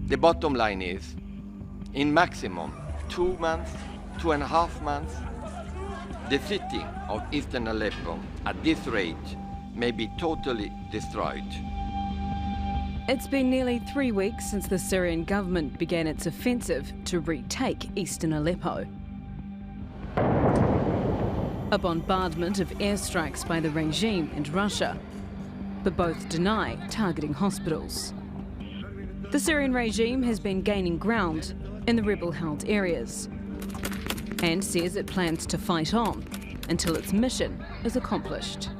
The bottom line is, in maximum 2 months, 2.5 months, the city of eastern Aleppo, at this rate, may be totally destroyed. It's been nearly 3 weeks since the Syrian government began its offensive to retake eastern Aleppo. A bombardment of airstrikes by the regime and Russia, but both deny targeting hospitals. The Syrian regime has been gaining ground in the rebel-held areas and says it plans to fight on until its mission is accomplished.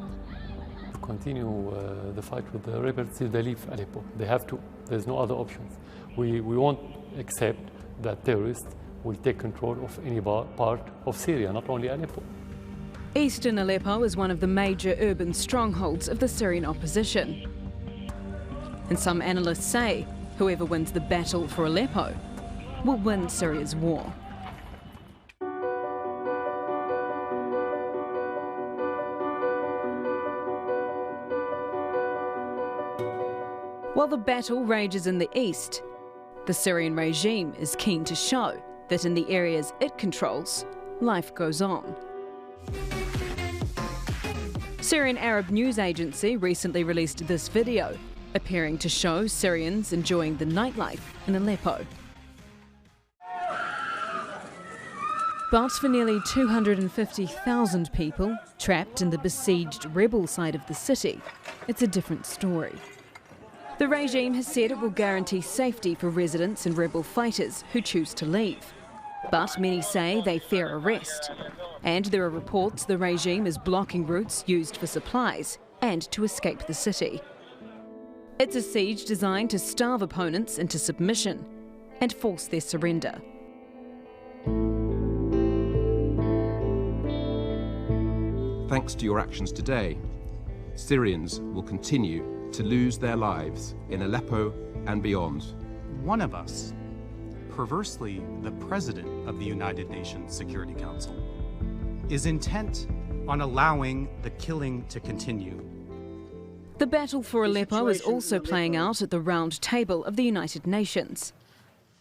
To continue the fight with the rebels, they leave Aleppo. They have to. There's no other options. We won't accept that terrorists will take control of any part of Syria, not only Aleppo. Eastern Aleppo is one of the major urban strongholds of the Syrian opposition. And some analysts say whoever wins the battle for Aleppo will win Syria's war. While the battle rages in the east, the Syrian regime is keen to show that in the areas it controls, life goes on. Syrian Arab news agency recently released this video, appearing to show Syrians enjoying the nightlife in Aleppo. But for nearly 250,000 people trapped in the besieged rebel side of the city, it's a different story. The regime has said it will guarantee safety for residents and rebel fighters who choose to leave. But many say they fear arrest. And there are reports the regime is blocking routes used for supplies and to escape the city. It's a siege designed to starve opponents into submission and force their surrender. Thanks to your actions today, Syrians will continue to lose their lives in Aleppo and beyond. One of us, perversely the President of the United Nations Security Council, is intent on allowing the killing to continue. The battle for Aleppo is also playing out at the round table of the United Nations.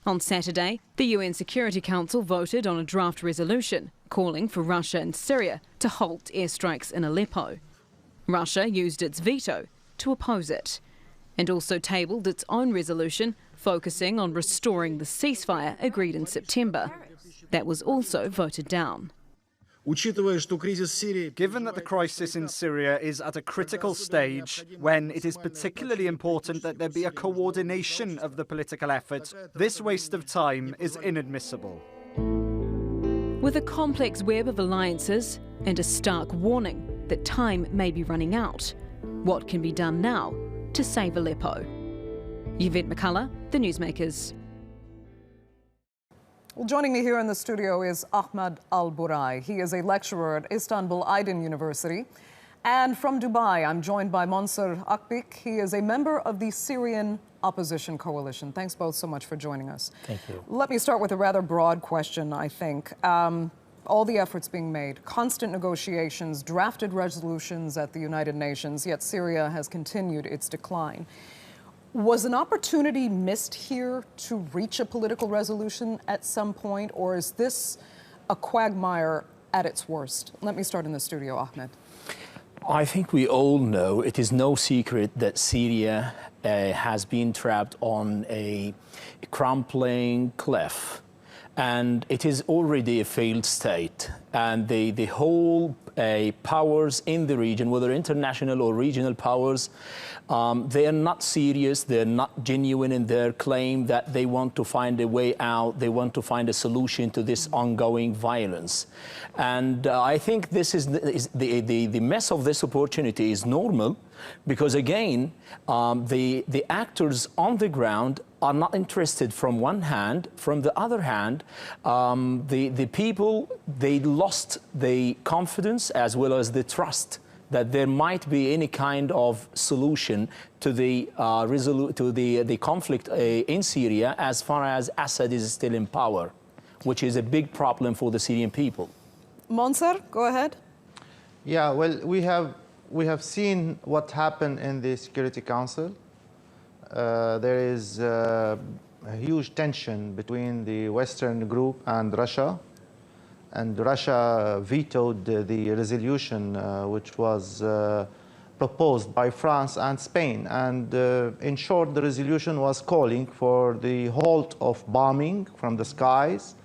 On Saturday, the UN Security Council voted on a draft resolution calling for Russia and Syria to halt airstrikes in Aleppo. Russia used its veto to oppose it, and also tabled its own resolution focusing on restoring the ceasefire agreed in September. That was also voted down. Given that the crisis in Syria is at a critical stage, when it is particularly important that there be a coordination of the political effort, this waste of time is inadmissible. With a complex web of alliances and a stark warning that time may be running out, what can be done now to save Aleppo? Yvette McCullough, The Newsmakers. Well, joining me here in the studio is Ahmed Al-Burai. He is a lecturer at Istanbul Aydin University. And from Dubai, I'm joined by Monser Akbik. He is a member of the Syrian Opposition Coalition. Thanks both so much for joining us. Thank you. Let me start with a rather broad question, I think. All the efforts being made, constant negotiations, drafted resolutions at the United Nations, yet Syria has continued its decline. Was an opportunity missed here to reach a political resolution at some point, or is this a quagmire at its worst? Let me start in the studio, Ahmed. I think we all know, it is no secret that Syria has been trapped on a crumbling cliff. And it is already a failed state. And the whole powers in the region, whether international or regional powers, they are not serious, they're not genuine in their claim that they want to find a way out, they want to find a solution to this ongoing violence. And I think this is the mess of this opportunity is normal, because again, the actors on the ground are not interested from one hand. From the other hand, the people, they lost the confidence as well as the trust that there might be any kind of solution to the conflict in Syria as far as Assad is still in power, which is a big problem for the Syrian people. Monser, go ahead. Yeah, well, we have seen what happened in the Security Council. There is a huge tension between the Western group and Russia. And Russia vetoed the resolution which was proposed by France and Spain. And in short, the resolution was calling for the halt of bombing from the skies,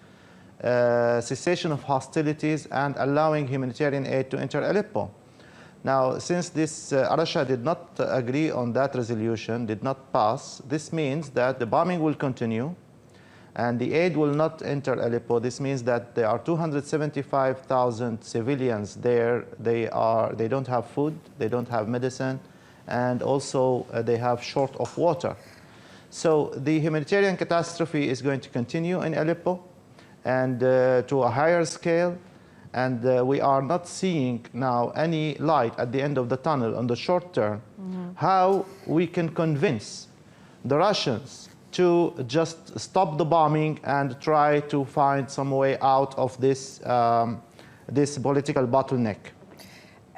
cessation of hostilities, and allowing humanitarian aid to enter Aleppo. Now, since this Russia did not agree on that resolution, did not pass, this means that the bombing will continue and the aid will not enter Aleppo. This means that there are 275,000 civilians there. They don't have food, they don't have medicine, and also they have short of water. So the humanitarian catastrophe is going to continue in Aleppo and to a higher scale. And we are not seeing now any light at the end of the tunnel on the short term, how we can convince the Russians to just stop the bombing and try to find some way out of this, this political bottleneck.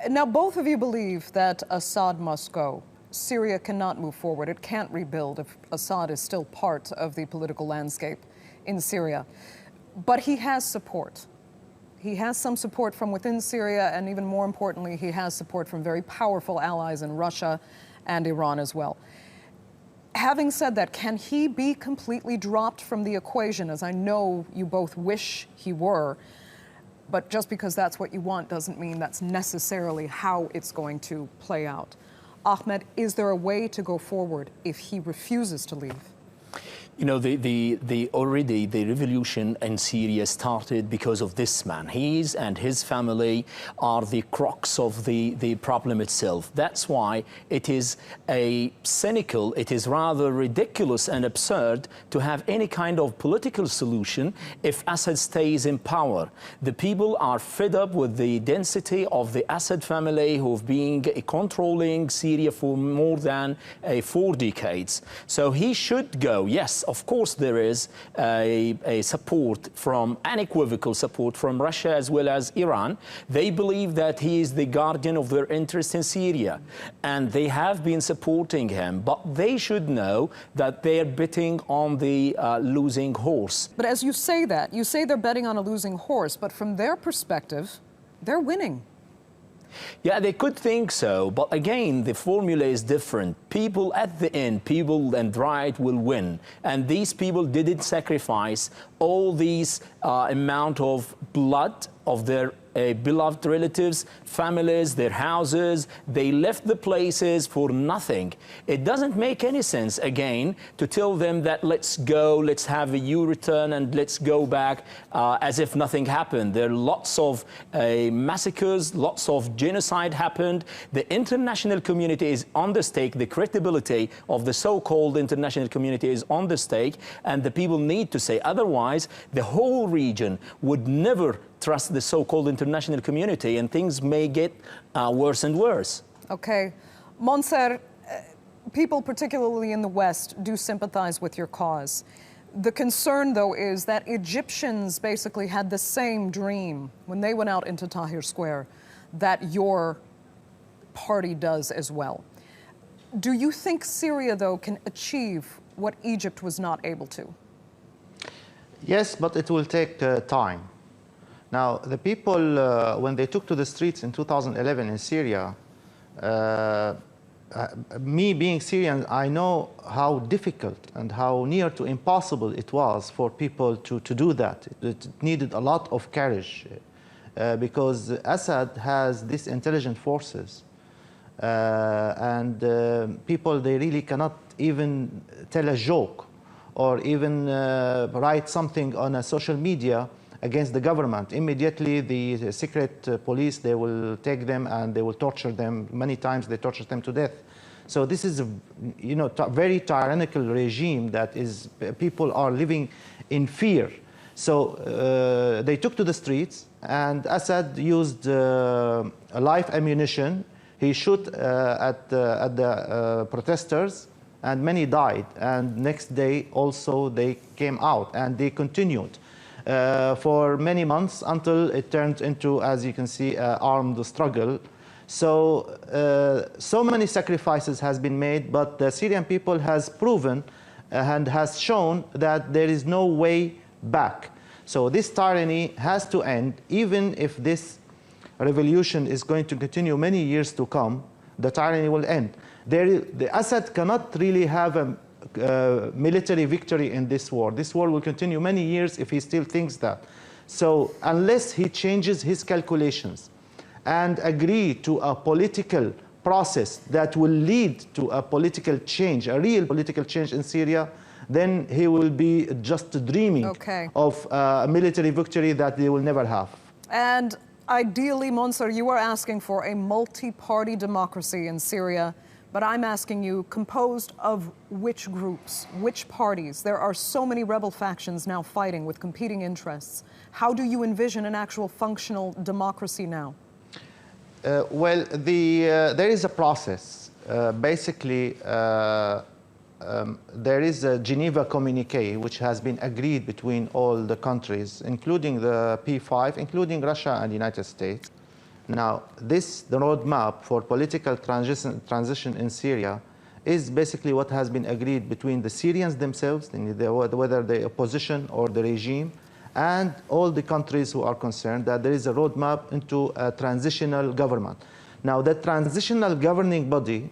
Now, both of you believe that Assad must go. Syria cannot move forward. It can't rebuild if Assad is still part of the political landscape in Syria. But he has support. He has some support from within Syria, and even more importantly, he has support from very powerful allies in Russia and Iran as well. Having said that, can he be completely dropped from the equation, as I know you both wish he were, but just because that's what you want doesn't mean that's necessarily how it's going to play out. Ahmed, is there a way to go forward if he refuses to leave? You know, already the revolution in Syria started because of this man. He and his family are the crux of the problem itself. That's why it is cynical, it is rather ridiculous and absurd to have any kind of political solution if Assad stays in power. The people are fed up with the density of the Assad family who've been controlling Syria for more than 4 decades. So he should go. Yes, of course, there is a support from, unequivocal support from Russia as well as Iran. They believe that he is the guardian of their interests in Syria, and they have been supporting him. But they should know that they're betting on the losing horse. But as you say that, you say they're betting on a losing horse, but from their perspective, they're winning. Yeah, they could think so, but again, the formula is different. People at the end, people and right will win. And these people didn't sacrifice all these amount of blood of their beloved relatives, families, their houses. They left the places for nothing. It doesn't make any sense, again, to tell them that let's go, let's have a U-return and let's go back as if nothing happened. There are lots of massacres, lots of genocide happened. The international community is on the stake. The credibility of the so-called international community is on the stake, and the people need to say otherwise. The whole region would never trust the so-called international community, and things may get worse and worse. Okay. Monser, people, particularly in the West, do sympathize with your cause. The concern, though, is that Egyptians basically had the same dream when they went out into Tahrir Square that your party does as well. Do you think Syria, though, can achieve what Egypt was not able to? Yes, but it will take time. Now, the people, when they took to the streets in 2011 in Syria, me being Syrian, I know how difficult and how near to impossible it was for people to do that. It needed a lot of courage because Assad has these intelligent forces and people, they really cannot even tell a joke or even write something on a social media against the government. Immediately, the secret police, they will take them and they will torture them. Many times they torture them to death. So this is a very tyrannical regime that is, people are living in fear. So they took to the streets, and Assad used live ammunition. He shot at the protesters, and many died. And next day also they came out and they continued for many months until it turned into, as you can see, armed struggle. So so many sacrifices has been made, but the Syrian people has proven and has shown that there is no way back. So this tyranny has to end, even if this revolution is going to continue many years to come, the tyranny will end. The Assad cannot really have a military victory in this war. This war will continue many years if he still thinks that. So unless he changes his calculations and agree to a political process that will lead to a political change, a real political change in Syria, then he will be just dreaming of a military victory that they will never have. And ideally, Monser, you are asking for a multi-party democracy in Syria, but I'm asking you, composed of which groups, which parties? There are so many rebel factions now fighting with competing interests. How do you envision an actual functional democracy now? Well, there is a process. Basically, there is a Geneva communique which has been agreed between all the countries, including the P5, including Russia and the United States. Now, the roadmap for political transition in Syria is basically what has been agreed between the Syrians themselves, whether the opposition or the regime, and all the countries who are concerned, that there is a roadmap into a transitional government. Now, the transitional governing body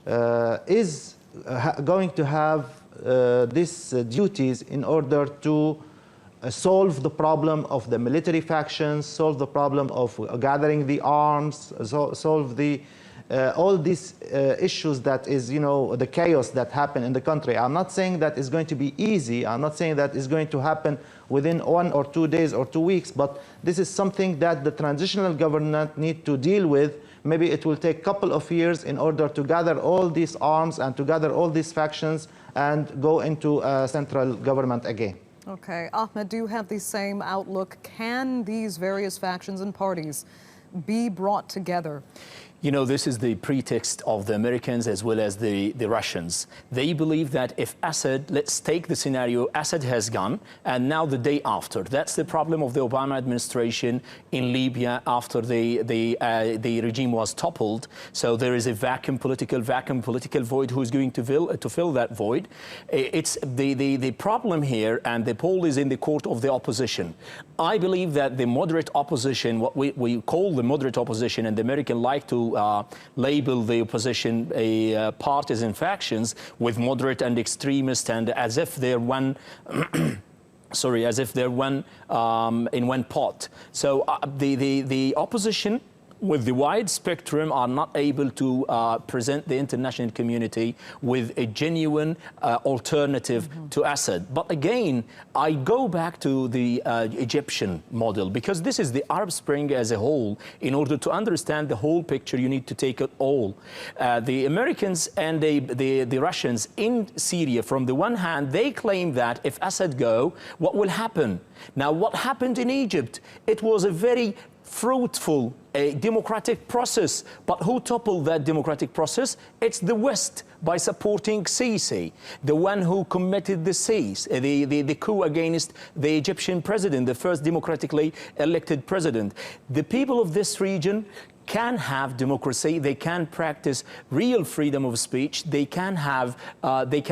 is going to have these duties in order to solve the problem of the military factions, solve the problem of gathering the arms, solve all these issues that is, the chaos that happened in the country. I'm not saying that it's going to be easy. I'm not saying that it's going to happen within 1 or 2 days or 2 weeks, but this is something that the transitional government need to deal with. Maybe it will take a couple of years in order to gather all these arms and to gather all these factions and go into a central government again. Okay, Ahmed, do you have the same outlook? Can these various factions and parties be brought together? This is the pretext of the Americans as well as the Russians. They believe that if Assad, let's take the scenario, Assad has gone, and now the day after. That's the problem of the Obama administration in Libya after the regime was toppled. So there is a political void. Who's going to fill that void? It's the problem here, and the ball is in the court of the opposition. I believe that the moderate opposition, what we call the moderate opposition, and the American like to label the opposition partisan factions with moderate and extremist, and as if they're one as if they're one in one pot. So the opposition with the wide spectrum are not able to present the international community with a genuine alternative to Assad. But again, I go back to the Egyptian model, because this is the Arab Spring as a whole. In order to understand the whole picture, you need to take it all. The Americans and the Russians in Syria, from the one hand, they claim that if Assad go, what will happen? Now, what happened in Egypt? It was a very fruitful democratic process. But who toppled that democratic process? It's the West, by supporting Sisi, the one who committed the coup against the Egyptian president, the first democratically elected president. The people of this region can have democracy, they can practice real freedom of speech, they can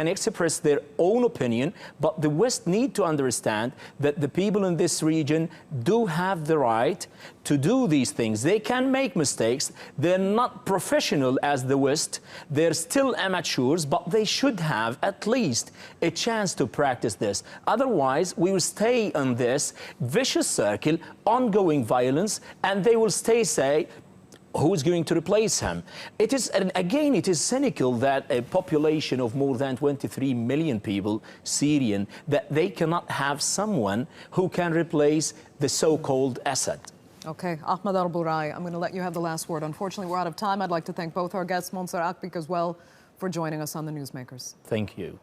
express their own opinion, but the West need to understand that the people in this region do have the right to do these things. They can make mistakes, they're not professional as the West, they're still amateurs, but they should have at least a chance to practice this. Otherwise, we will stay in this vicious circle, ongoing violence, and they will say, who's going to replace him? It is, and again, it is cynical that a population of more than 23 million people, Syrian, that they cannot have someone who can replace the so-called Assad. Okay, Ahmed Al-Burai, I'm going to let you have the last word. Unfortunately, we're out of time. I'd like to thank both our guests, Monser Akbik as well, for joining us on the Newsmakers. Thank you.